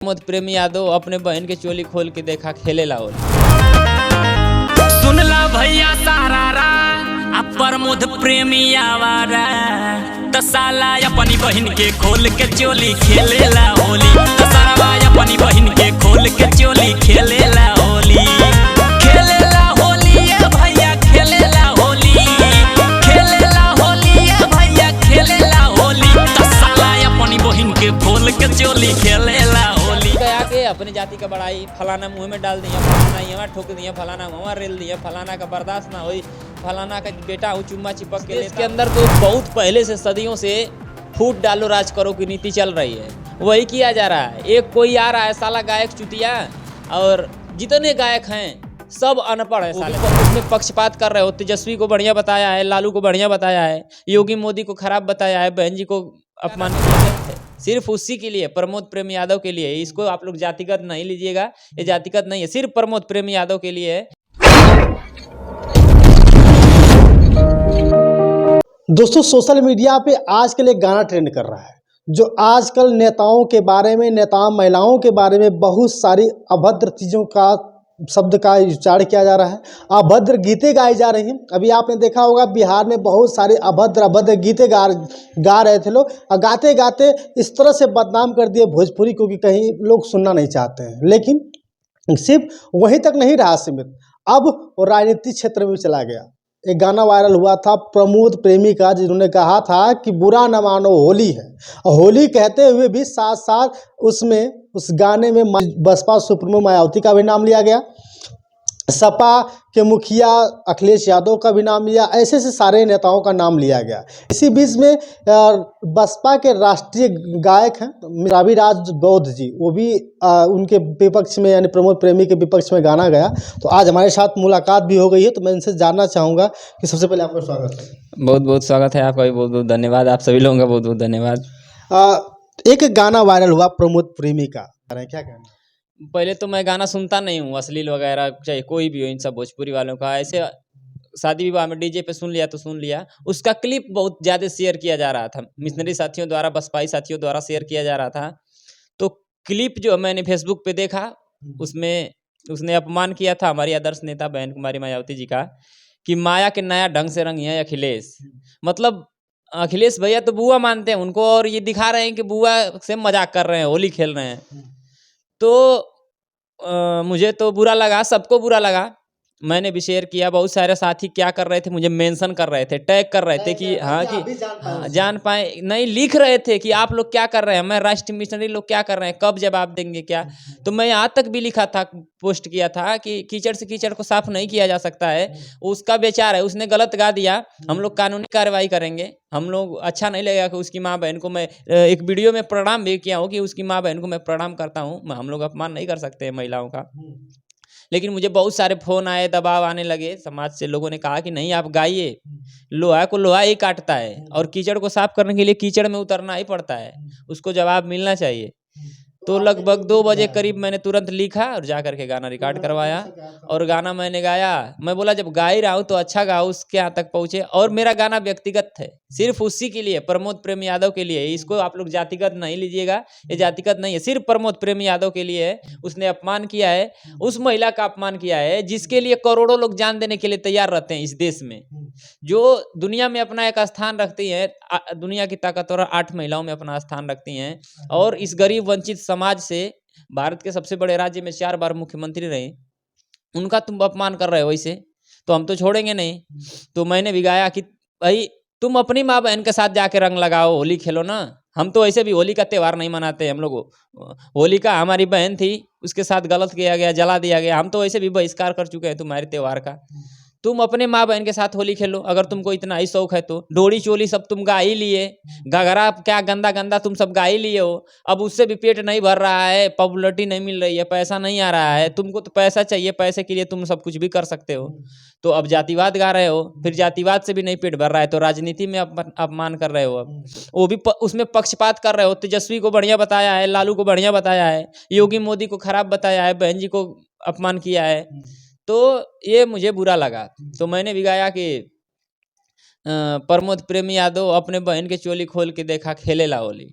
प्रमोद प्रेमी यादव अपने बहन के चोली खोल के देखा खेले ला होली। सुनला भैया सारा रा प्रमोद प्रेमी आवारा त साला अपनी बहन के खोल के चोली खेले ला होली। त सारा अपनी बहन के खोल के चोली खेले ला होली। खेले ला होली ये भैया खेले ला होली। खेले ला होली ये भैया खेले ला होली। त साला अपनी बहन के खोल के चोली खेले ला होली। गया के अपनी जाति का बड़ाई फलाना मुंह में डाल दिया, फलाना यहाँ ठोक दिया, फलाना वहाँ रेल दिया, फलाना का बर्दाश्त ना हुई, फलाना का बेटा हूँ चुम्मा चिपक के। इसके अंदर तो बहुत पहले से सदियों से फूट डालो राज करो की नीति चल रही है, वही किया जा रहा है। एक कोई आ रहा है साला गायक चुतिया, और जितने गायक हैं सब अनपढ़ है साले। उसमें पक्षपात कर रहे हो। तेजस्वी को बढ़िया बताया है, लालू को बढ़िया बताया है, योगी मोदी को खराब बताया है, बहन जी को अपमान किया है। सिर्फ उसी के लिए, प्रमोद प्रेमी यादव के लिए। इसको आप लोग जातिगत नहीं लीजिएगा, ये जातिगत नहीं है, सिर्फ प्रमोद प्रेमी यादव के लिए है। दोस्तों, सोशल मीडिया पे आजकल एक गाना ट्रेंड कर रहा है, जो आजकल नेताओं के बारे में, नेता महिलाओं के बारे में बहुत सारी अभद्र चीज़ों का शब्द का उच्चारण किया जा रहा है, अभद्र गीतें गाई जा रही हैं। अभी आपने देखा होगा बिहार में बहुत सारे अभद्र गीतें गा रहे थे लोग, और गाते गाते इस तरह से बदनाम कर दिए भोजपुरी को कि कहीं लोग सुनना नहीं चाहते हैं। लेकिन सिर्फ वहीं तक नहीं रहा सीमित, अब वो राजनीतिक क्षेत्र में चला गया। एक गाना वायरल हुआ था प्रमोद प्रेमी का, जिन्होंने कहा था कि बुरा न मानो होली है, और होली कहते हुए भी साथ साथ उसमें उस गाने में बसपा सुप्रीमो मायावती का भी नाम लिया गया, सपा के मुखिया अखिलेश यादव का भी नाम लिया, ऐसे से सारे नेताओं का नाम लिया गया। इसी बीच में बसपा के राष्ट्रीय गायक हैं रविराज बौद्ध जी, वो भी उनके विपक्ष में, यानी प्रमोद प्रेमी के विपक्ष में गाना गया। तो आज हमारे साथ मुलाकात भी हो गई है, तो मैं इनसे जानना चाहूँगा कि सबसे पहले आपका स्वागत है। बहुत बहुत स्वागत है आपका भी, बहुत बहुत धन्यवाद। आप सभी लोगों का बहुत बहुत धन्यवाद। एक गाना वायरल हुआ प्रमोद प्रेमी का, क्या कहना? पहले तो मैं गाना सुनता नहीं हूँ, अश्लील वगैरह चाहे कोई भी हो, इन सब भोजपुरी वालों का। ऐसे शादी विवाह में डीजे पे सुन लिया तो सुन लिया। उसका क्लिप बहुत ज़्यादा शेयर किया जा रहा था, मिशनरी साथियों द्वारा, बसपाई साथियों द्वारा शेयर किया जा रहा था। तो क्लिप जो मैंने फेसबुक पे देखा, उसमें उसने अपमान किया था हमारी आदर्श नेता बहन कुमारी मायावती जी का, कि माया के नया ढंग से रंगी है अखिलेश। मतलब अखिलेश भैया तो बुआ मानते हैं उनको, और ये दिखा रहे हैं कि बुआ से मजाक कर रहे हैं, होली खेल रहे हैं। तो मुझे तो बुरा लगा, सबको बुरा लगा। मैंने भी शेयर किया। बहुत सारे साथी क्या कर रहे थे, मुझे मेंशन कर रहे थे, टैग कर रहे थे कि हाँ कि जान पाए, नहीं लिख रहे थे कि आप लोग क्या कर रहे हैं, मैं राष्ट्रीय मिशनरी लोग क्या कर रहे हैं, कब जवाब देंगे क्या। तो मैं यहाँ तक भी लिखा था, पोस्ट किया था कि कीचड़ से कीचड़ को साफ नहीं किया जा सकता है, उसका विचार है, उसने गलत गा दिया, हम लोग कानूनी कार्रवाई करेंगे। हम लोग अच्छा नहीं लगेगा कि उसकी माँ बहन को, मैं एक वीडियो में प्रणाम भी किया हूँ कि उसकी माँ बहन को मैं प्रणाम करता हूँ। हम लोग अपमान नहीं कर सकते हैं महिलाओं का। लेकिन मुझे बहुत सारे फ़ोन आए, दबाव आने लगे समाज से। लोगों ने कहा कि नहीं आप गाइए, लोहा को लोहा ही काटता है, और कीचड़ को साफ करने के लिए कीचड़ में उतरना ही पड़ता है, उसको जवाब मिलना चाहिए। तो लगभग 2 बजे करीब मैंने तुरंत लिखा और जा करके गाना रिकॉर्ड करवाया, और गाना मैंने गाया। मैं बोला जब गा ही रहा हूँ तो अच्छा गाओ, उसके यहाँ तक पहुँचे। और मेरा गाना व्यक्तिगत है, सिर्फ उसी के लिए, प्रमोद प्रेमी यादव के लिए। इसको आप लोग जातिगत नहीं लीजिएगा, ये जातिगत नहीं है, सिर्फ प्रमोद प्रेमी यादव के लिए है। उसने अपमान किया है, उस महिला का अपमान किया है जिसके लिए करोड़ों लोग जान देने के लिए तैयार रहते हैं इस देश में, जो दुनिया में अपना एक स्थान रखती है। दुनिया की ताकतवर 8 महिलाओं में अपना स्थान रखती हैं, और इस गरीब वंचित समाज से, भारत के सबसे बड़े राज्य में 4 बार मुख्यमंत्री रहे, उनका तुम अपमान कर रहे हो ऐसे, तो हम तो छोड़ेंगे नहीं। तो मैंने भी गाया कि भाई तुम अपनी माँ बहन के साथ जाके रंग लगाओ, होली खेलो ना। हम तो ऐसे भी होली का त्यौहार नहीं मनाते। हम लोग होली का, हमारी बहन थी उसके साथ गलत किया गया, जला दिया गया, हम तो ऐसे भी बहिष्कार कर चुके हैं तुम्हारे त्यौहार का। तुम अपने माँ बहन के साथ होली खेलो, अगर तुमको इतना ही शौक है तो। डोरी चोली सब तुम गा ही लिए, घघरा क्या गंदा गंदा तुम सब गा ही लिए हो। अब उससे भी पेट नहीं भर रहा है, पॉपुलरिटी नहीं मिल रही है, पैसा नहीं आ रहा है, तुमको तो पैसा चाहिए, पैसे के लिए तुम सब कुछ भी कर सकते हो। तो अब जातिवाद गा रहे हो, फिर जातिवाद से भी नहीं पेट भर रहा है तो राजनीति में अपमान कर रहे हो। अब वो भी उसमें पक्षपात कर रहे हो। तेजस्वी को बढ़िया बताया है, लालू को बढ़िया बताया है, योगी मोदी को खराब बताया है, बहन जी को अपमान किया है। तो ये मुझे बुरा लगा। तो मैंने भी गाया कि प्रमोद प्रेमी यादव अपने बहन के चोली खोल के देखा खेले ला होली।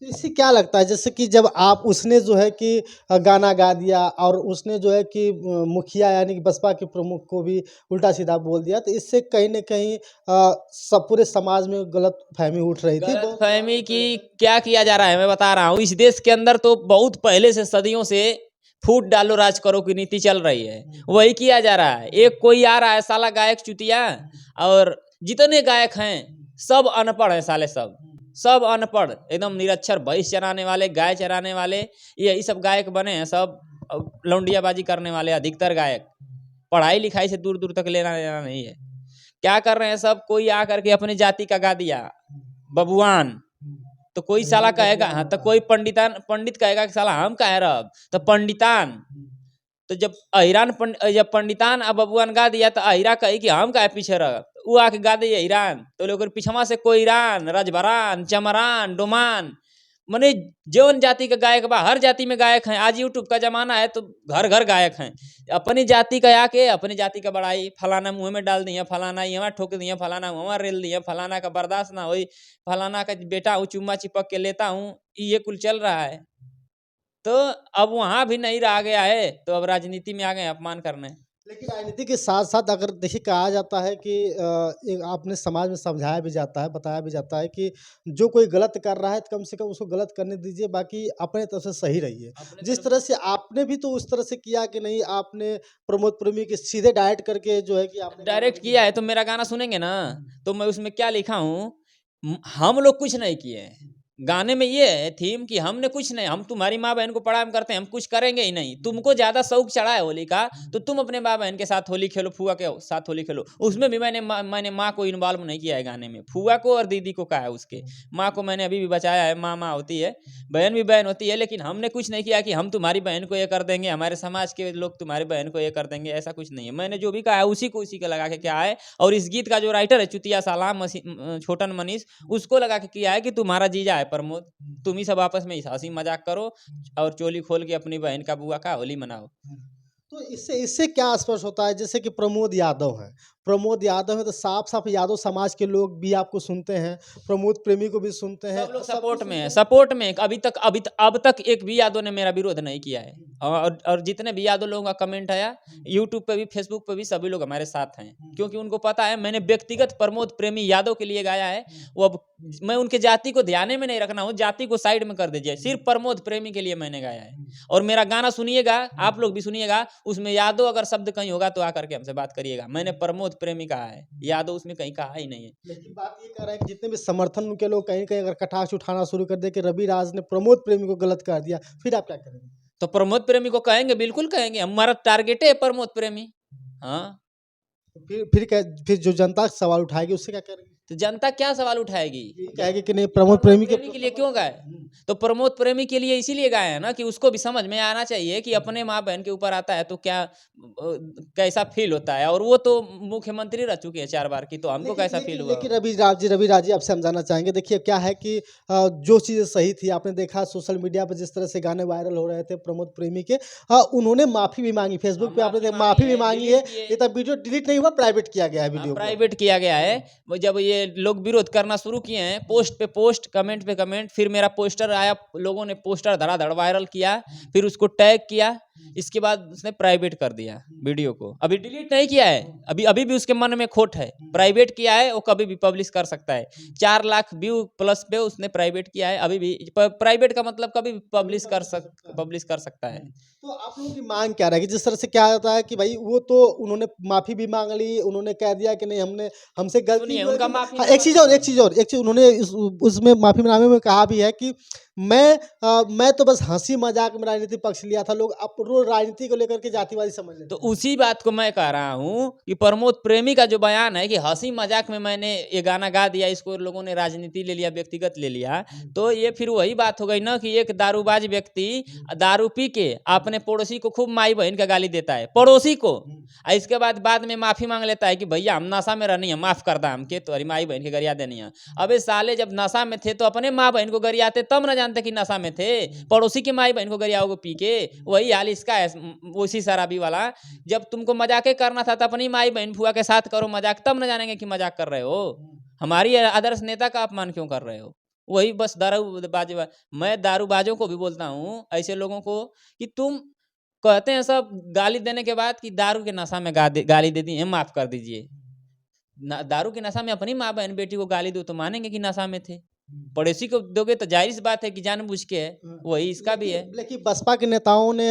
तो इससे क्या लगता है जैसे कि जब आप उसने जो है कि गाना गा दिया और उसने जो है कि मुखिया यानी कि बसपा के प्रमुख को भी उल्टा सीधा बोल दिया, तो इससे कहीं न कहीं सब पूरे समाज में गलतफ़हमी उठ रही थी। बहुत गलतफहमी की क्या किया जा रहा है मैं बता रहा हूँ। इस देश के अंदर तो बहुत पहले से सदियों से फूट डालो राज करो की नीति चल रही है, वही किया जा रहा है। एक कोई आ रहा है साला गायक चुतिया, और जितने गायक हैं सब अनपढ़ हैं साले, सब अनपढ़ एकदम निरक्षर, भैंस चराने वाले, गाय चराने वाले, यही सब गायक बने हैं सब। लौंडियाबाजी करने वाले अधिकतर गायक, पढ़ाई लिखाई से दूर दूर तक लेना देना नहीं है। क्या कर रहे हैं सब, कोई आ करके अपनी जाति का गा दिया बबुआन, तो कोई साला कहेगा हाँ, तो कोई पंडित कहेगा कि साला हम कहे रब, तो पंडितान। तो जब जब पंडितान अब बबुआन गा दिया तो अहिरा कही कि हम काहे पीछे रह, वो आके गा दिए ईरान, तो लोग पीछवा से कोई ईरान, रजभरान, चमरान, डोमान, मने जौन जाति का गायक बा, हर जाति में गायक हैं। आज यूट्यूब का जमाना है तो घर घर गायक हैं। अपनी जाति का आके अपनी जाति का बड़ाई, फलाना मुँह में डाल दिया, फलाना यहाँ ठोक दिया, फलाना वहाँ रेल दिया, फलाना का बर्दाश्त ना हुई, फलाना का बेटा हूँ चुम्मा चिपक के लेता हूँ, ये कुल चल रहा है। तो अब वहाँ भी नहीं रहा गया है, तो अब राजनीति में आ गए अपमान करने। लेकिन राजनीति के साथ-साथ अगर देखिए कहा जाता है कि एक आपने समाज में समझाया भी जाता है, बताया भी जाता है कि जो कोई गलत कर रहा है तो कम से कम उसको गलत करने दीजिए, बाकी अपने तरफ से सही रहिए। जिस तरह से आपने भी तो उस तरह से किया कि नहीं, आपने प्रमोद प्रेमी के सीधे डायरेक्ट करके जो है कि आपने डायरेक्ट किया है, तो मेरा गाना सुनेंगे ना, तो मैं उसमें क्या लिखा हूँ, हम लोग कुछ नहीं किए हैं। गाने में ये है थीम कि हमने कुछ नहीं, हम तुम्हारी माँ बहन को प्रणाम करते हैं, हम कुछ करेंगे ही नहीं। तुमको ज्यादा शौक चढ़ा है होली का, तो तुम अपने माँ बहन के साथ होली खेलो, फुआ के साथ होली खेलो। उसमें भी मैंने माँ को इन्वॉल्व नहीं किया है गाने में, फुआ को और दीदी को कहा है, उसके माँ को मैंने अभी भी बचाया है। माँ होती है, बहन भी बहन होती है, लेकिन हमने कुछ नहीं किया कि हम तुम्हारी बहन को ये कर देंगे, हमारे समाज के लोग तुम्हारी बहन को ये कर देंगे, ऐसा कुछ नहीं है। मैंने जो भी कहा है उसी को लगा के क्या है। और इस गीत का जो राइटर है चुतिया साला छोटन मनीष, उसको लगा के किया है कि तुम्हारा जीजा है प्रमोद, तुम ही सब आपस में हंसी मजाक करो और चोली खोल के अपनी बहन का बुआ का होली मनाओ। तो इससे इससे क्या स्पष्ट होता है, जैसे कि प्रमोद यादव हैं, प्रमोद यादव है तो साफ साफ यादव समाज के लोग भी आपको सुनते हैं, प्रमोद प्रेमी को भी सुनते हैं, सब लोग सपोर्ट में है, सपोर्ट में। अब तक एक भी यादव ने मेरा विरोध नहीं किया है। और जितने भी यादव लोगों का कमेंट आया यूट्यूब पे भी, फेसबुक पे भी, सभी लोग हमारे साथ हैं, क्योंकि उनको पता है मैंने व्यक्तिगत प्रमोद प्रेमी यादव के लिए गाया है। वो अब मैं उनके जाति को ध्यान में नहीं रखना हूँ, जाति को साइड में कर दीजिए, सिर्फ प्रमोद प्रेमी के लिए मैंने गाया है। और मेरा गाना सुनिएगा, आप लोग भी सुनिएगा, उसमें यादव अगर शब्द कहीं होगा तो आकर के हमसे बात करिएगा। मैंने प्रमोद प्रेमी कहा है, यादव उसमें कहीं कहा ही नहीं है। लेकिन बात ये कर रहे हैं कि जितने भी समर्थन उनके लोग कहीं कहीं अगर कटाक्ष उठाना शुरू कर दे कि रवि राज ने प्रमोद प्रेमी को गलत कर दिया, फिर आप क्या करेंगे? तो प्रमोद प्रेमी को कहेंगे, बिल्कुल कहेंगे, हमारा टारगेट है प्रमोद प्रेमी। हाँ, फिर जो जनता सवाल उठाएगी उससे क्या करेंगे? तो जनता क्या सवाल उठाएगी, कहेगी कि नहीं प्रमोद प्रेमी के लिए क्यों गाए? तो प्रमोद प्रेमी के लिए इसीलिए गाए हैं ना कि उसको भी समझ में आना चाहिए कि अपने माँ बहन के ऊपर आता है तो क्या कैसा फील होता है। और वो तो मुख्यमंत्री रह चुके हैं 4 बार की, तो हमको कैसा फील हुआ? लेकिन रवि राज जी आपसे हम जानना चाहेंगे, देखिए क्या है कि जो चीज़ें सही थी, आपने देखा सोशल मीडिया पर जिस तरह से गाने वायरल हो रहे थे प्रमोद प्रेमी के, उन्होंने माफ़ी भी मांगी, फेसबुक पे आपने माफ़ी भी मांगी है। ये तब वीडियो डिलीट नहीं हुआ, प्राइवेट किया गया है वीडियो, प्राइवेट किया गया है। जब ये लोग विरोध करना शुरू किए हैं, पोस्ट पे पोस्ट, कमेंट पे कमेंट, फिर मेरा पोस्टर आया, लोगों ने पोस्टर धड़ाधड़ वायरल किया, फिर उसको टैग किया, इसके बाद उसने प्राइवेट कर दिया वीडियो को। अभी डिलीट नहीं किया है, अभी भी उसके मन में खोट है, प्राइवेट किया है, वो कभी भी पब्लिश कर सकता है। 4 लाख व्यू प्लस पे उसने प्राइवेट किया है, अभी भी प्राइवेट का मतलब कभी भी पब्लिश कर सकता है। तो आप लोगों की मांग क्या रहेगी? जिस तरह से क्या होता है कि भाई वो तो उन्होंने माफ़ी भी मांग ली, उन्होंने कह दिया कि नहीं हमसे गलती हुई। उनका माफी, एक चीज़ उन्होंने उसमें माफ़ीनामे में कहा भी है कि मैं तो बस हंसी मजाक में राजनीति पक्ष लिया था, लोग अब रोज राजनीति को लेकर के जातिवादी समझ लेते। तो उसी बात को मैं कह रहा हूँ कि प्रमोद प्रेमी का जो बयान है कि हंसी मजाक में मैंने ये गाना गा दिया, इसको लोगों ने राजनीति ले लिया, व्यक्तिगत ले लिया, तो ये फिर वही बात हो गई ना कि एक दारूबाज व्यक्ति दारू पी के अपने पड़ोसी को खूब माई बहन का गाली देता है, पड़ोसी को, और इसके बाद में माफी मांग लेता है कि भैया हम नशा में रहनी है, माफ कर दा हमके, तो माई बहन के गरिया देनी है। अबे साले जब नशा में थे तो अपने माँ बहन को गरियाते, तब न जानते कि नशा में थे, पड़ोसी की माई बहन को गरियाओगे पी के। वही हाल इसका है, उसी शराबी वाला। जब तुमको मजाक करना था तो अपनी माई बहन फुआ के साथ करो मजाक, तब न जानेंगे कि मजाक कर रहे हो। हमारी आदर्श नेता का अपमान क्यों कर रहे हो? वही बस दारूबाज। मैं दारूबाजों को भी बोलता हूँ, ऐसे लोगों को, कि तुम कहते हैं सब गाली देने के बाद कि दारू के नशा में गाली दे दी है, माफ कर दीजिए। दारू के नशा में अपनी माँ बहन बेटी को गाली दो तो मानेंगे कि नशा में थे। पड़ोसी को दोगे तो जाहिर सी बात है कि जानबूझ के है। वही इसका भी है। लेकिन बसपा के नेताओं ने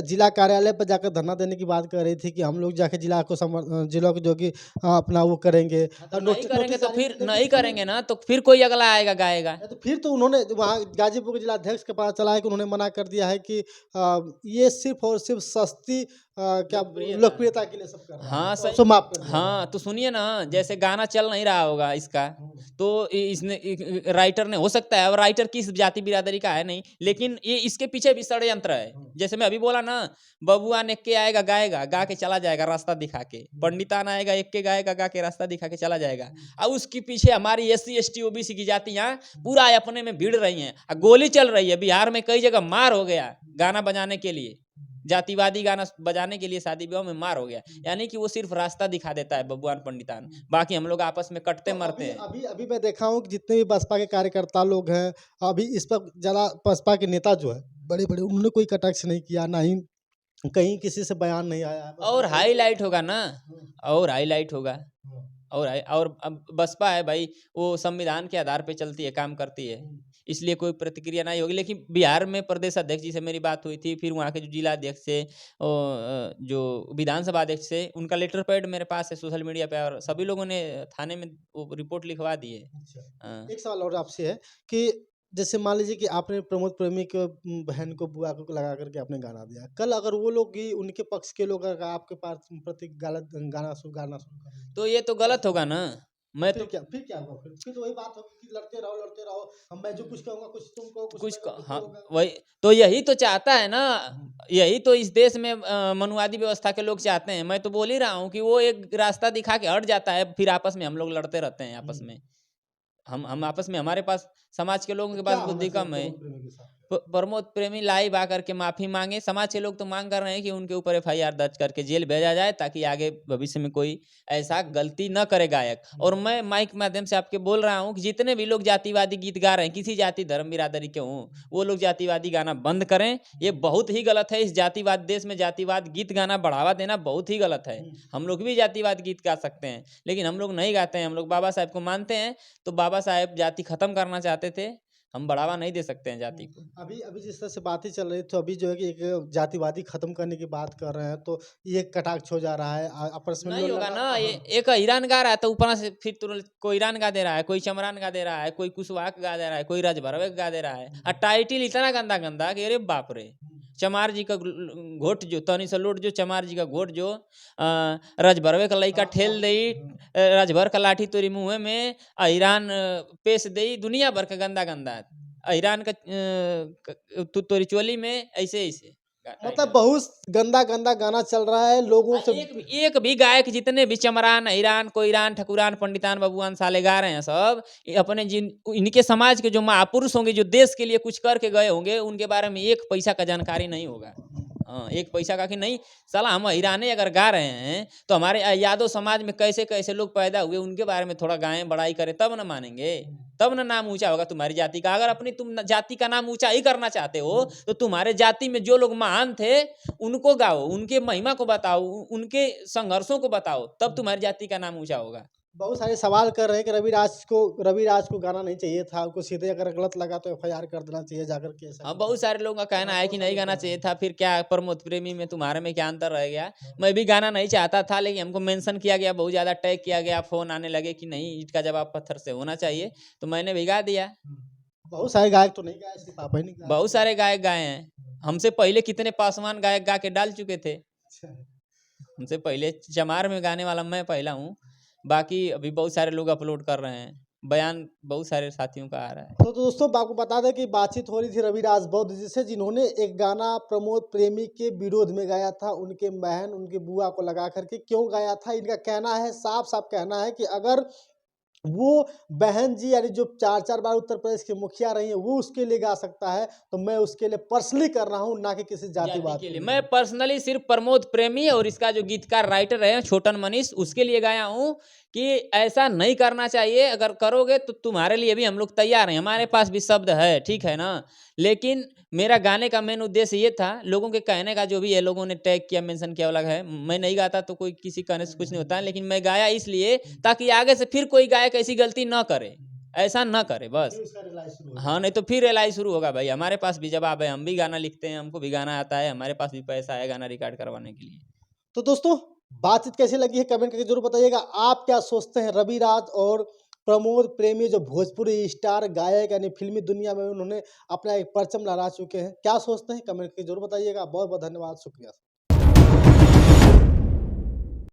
जिला कार्यालय पर जाकर धरना देने की बात कर रही थी कि हम लोग जाके जिला को जो कि अपना वो करेंगे। तो नहीं करेंगे तो फिर नहीं करेंगे ना, तो फिर कोई अगला आएगा गाएगा। तो फिर तो उन्होंने वहाँ गाजीपुर के जिलाध्यक्ष के पास चला है कि उन्होंने मना कर दिया है कि ये सिर्फ और सिर्फ सस्ती क्या लोकप्रियता के लिए सब कर रहा है। हाँ तो सही। उसको माफ कर दिया। हाँ तो सुनिए ना, जैसे गाना चल नहीं रहा होगा इसका, तो इसने राइटर ने, हो सकता है, और राइटर किस जाति बिरादरी का है नहीं, लेकिन ये इसके पीछे भी षड्यंत्र है। जैसे मैं अभी बोला ना, बबुआ ने के आएगा गाएगा, गा के चला जाएगा रास्ता दिखा के, पंडितान आएगा एक के गाएगा, गा के रास्ता दिखा के चला जाएगा। अब उसके पीछे हमारी SC ST OBC की जातियां पूरा अपने में भिड़ रही हैं, गोली चल रही है। बिहार में कई जगह मार हो गया गाना बजाने के लिए, जातिवादी गाना बजाने के लिए शादी विवाह में मार हो गया। यानी कि वो सिर्फ रास्ता दिखा देता है बबुआन पंडितान, बाकी हम लोग आपस में कटते मरते हैं। अभी मैं देखा हूँ कि जितने भी बसपा के कार्यकर्ता लोग हैं, अभी इस पर ज़्यादा बसपा के नेता जो है बड़े बड़े, उन्होंने कोई कटाक्ष नहीं किया, ना ही कहीं किसी से बयान नहीं आया है। और हाईलाइट होगा ना, और हाईलाइट होगा, और अब बसपा है भाई, वो संविधान के आधार पे चलती है, काम करती है, इसलिए कोई प्रतिक्रिया नहीं होगी। लेकिन बिहार में प्रदेश अध्यक्ष जी से मेरी बात हुई थी, फिर वहाँ के जो जिला अध्यक्ष से, जो विधानसभा अध्यक्ष से, उनका लेटर पैड मेरे पास है सोशल मीडिया पे, और सभी लोगों ने थाने में वो रिपोर्ट लिखवा दी है। हाँ। एक सवाल और आपसे है कि जैसे मान लीजिए कि आपने प्रमोद प्रेमी के बहन को बुआ को लगा करके आपने गाना दिया, कल अगर वो लोग ही उनके पक्ष के लोग अगर आपके पास प्रति गलत गाना शुरू कर दें, तो ये तो गलत होगा ना। मैं तो फिर क्या होगा? फिर तो वही बात होगी कि लड़ते रहो, हम मैं जो कुछ कहूँगा कुछ तुम कहो, कुछ मैं कहूँ, हाँ, कुछ होगा। वही तो, यही तो चाहता है ना, यही तो इस देश में मनुवादी व्यवस्था के लोग चाहते हैं। मैं तो बोल ही रहा हूँ कि वो एक रास्ता दिखा के हट जाता है, फिर आपस में हम लोग लड़ते रहते हैं आपस में। हम आपस में, हमारे पास समाज के लोगों के क्या पास होना बुद्धि चाहिए कम है। प्रमोद प्रेमी के साथ? प्रमोद प्रेमी लाइव आकर के माफी मांगे। समाज के लोग तो मांग कर रहे हैं कि उनके ऊपर FIR दर्ज करके जेल भेजा जाए, ताकि आगे भविष्य में कोई ऐसा गलती न करे गायक। और मैं माइक माध्यम से आपके बोल रहा हूँ कि जितने भी लोग जातिवादी गीत गा रहे हैं, किसी जाति धर्म बिरादरी के हों, वो लोग जातिवादी गाना बंद करें। ये बहुत ही गलत है। इस जातिवाद देश में जातिवाद गीत गाना बढ़ावा देना बहुत ही गलत है। हम लोग भी जातिवाद गीत गा सकते हैं, लेकिन हम लोग नहीं गाते हैं। हम लोग बाबा साहेब को मानते हैं, तो बाबा साहेब जाति खत्म करना चाहते थे, हम बढ़ावा नहीं दे सकते हैं जाति को। अभी जिस तरह से बातें चल रही, तो अभी जो है कि एक जातिवादी खत्म करने की बात कर रहे हैं, तो ये कटाक्ष हो जा रहा है आपस में। नहीं होगा ना। ये एक ईरान गा रहा है तो ऊपर से फिर तुरंत कोई ईरान गा दे रहा है, कोई चमरान गा दे रहा है, कोई कुशवाहा गा दे रहा है, कोई राजभरवे गा दे रहा है, और टाइटिल इतना गंदा गंदा कि अरे बाप रे। चमार जी का घोट जो तनी सा लोट जो, चमार जी का घोट जो, राजभरवे का लइका ठेल दई, राजभर का लाठी तोरी मुँह में, ईरान पेश दई, दुनिया भर का गंदा गंदा ईरान का तोरी चोली में, ऐसे ऐसे मतलब बहुत गंदा गंदा गाना चल रहा है लोगों से। एक भी गायक, जितने भी चमरान, ईरान, कोईरान, ठकुरान, पंडितान, बबुआन साले गा रहे हैं, सब अपने इनके समाज के जो महापुरुष होंगे, जो देश के लिए कुछ करके गए होंगे, उनके बारे में एक पैसा का जानकारी नहीं होगा। हाँ, एक पैसा का कि नहीं। साला हम ईराने अगर गा रहे हैं, तो हमारे यादव समाज में कैसे कैसे लोग पैदा हुए, उनके बारे में थोड़ा गाएं, बड़ाई करें, तब न मानेंगे, तब न नाम ऊंचा होगा तुम्हारी जाति का। अगर अपनी तुम जाति का नाम ऊंचा ही करना चाहते हो, तो तुम्हारे जाति में जो लोग महान थे उनको गाओ, उनके महिमा को बताओ, उनके संघर्षों को बताओ, तब तुम्हारी जाति का नाम ऊंचा होगा। बहुत सारे सवाल कर रहे हैं कि रवि राज को गाना नहीं चाहिए था, उनको सीधे अगर गलत लगा तो FIR कर देना चाहिए जाकर के। हाँ, बहुत सारे लोगों का कहना है कि नहीं गाना चाहिए था। फिर क्या प्रमोद प्रेमी में तुम्हारे में क्या अंतर रह गया? मैं भी गाना नहीं चाहता था, लेकिन हमको मेंशन किया गया, बहुत ज्यादा टैग किया गया, फोन आने लगे कि नहीं, ईंट का जवाब पत्थर से होना चाहिए, तो मैंने भी गा दिया। बहुत सारे गायक तो नहीं गाए, सिर्फ आप ही नहीं गाए। बहुत सारे गायक गाए हैं, हमसे पहले कितने पासवान गायक गा के डाल चुके थे। हमसे पहले चमार में गाने वाला मैं पहला हूँ, बाकी अभी बहुत सारे लोग अपलोड कर रहे हैं, बयान बहुत सारे साथियों का आ रहा है। तो दोस्तों आपको बता दें कि बातचीत हो रही थी रवि राज बौद्ध जी से, जिन्होंने एक गाना प्रमोद प्रेमी के विरोध में गाया था, उनके बहन उनके बुआ को लगा करके। क्यों गाया था? इनका कहना है, साफ साफ कहना है कि अगर वो बहन जी यानी जो 4 बार उत्तर प्रदेश की मुखिया रही है वो उसके लिए गा सकता है, तो मैं उसके लिए पर्सनली कर रहा हूँ, ना कि किसी जातिवाद के लिए को मैं पर्सनली सिर्फ प्रमोद प्रेमी और इसका जो गीतकार राइटर है छोटन मनीष उसके लिए गाया हूँ कि ऐसा नहीं करना चाहिए। अगर करोगे तो तुम्हारे लिए भी हम लोग तैयार हैं, हमारे पास भी शब्द है, ठीक है ना। लेकिन मेरा गाने का मेन उद्देश्य ये था, लोगों के कहने का जो भी है लोगों ने टैग किया मेंशन किया अलग है, मैं नहीं गाता तो कोई किसी कहने से कुछ नहीं होता है, लेकिन मैं गाया इसलिए ताकि आगे से फिर कोई गायक ऐसी गलती ना करे, ऐसा ना करे बस। उसका रिलाइज शुरू हो हाँ, नहीं तो फिर एलआई शुरू होगा भाई। हमारे पास भी जवाब है, हम भी गाना लिखते हैं, हमको भी गाना आता है, हमारे पास भी पैसा है गाना रिकॉर्ड करवाने के लिए। तो दोस्तों बातचीत कैसी लगी है कमेंट करके जरूर बताइएगा। आप क्या सोचते हैं रवि राज और प्रमोद प्रेमी जो भोजपुरी स्टार गायक यानी फिल्मी दुनिया में उन्होंने अपना एक परचम लहरा चुके हैं, क्या सोचते हैं कमेंट करके जरूर बताइएगा। बहुत बहुत धन्यवाद, शुक्रिया।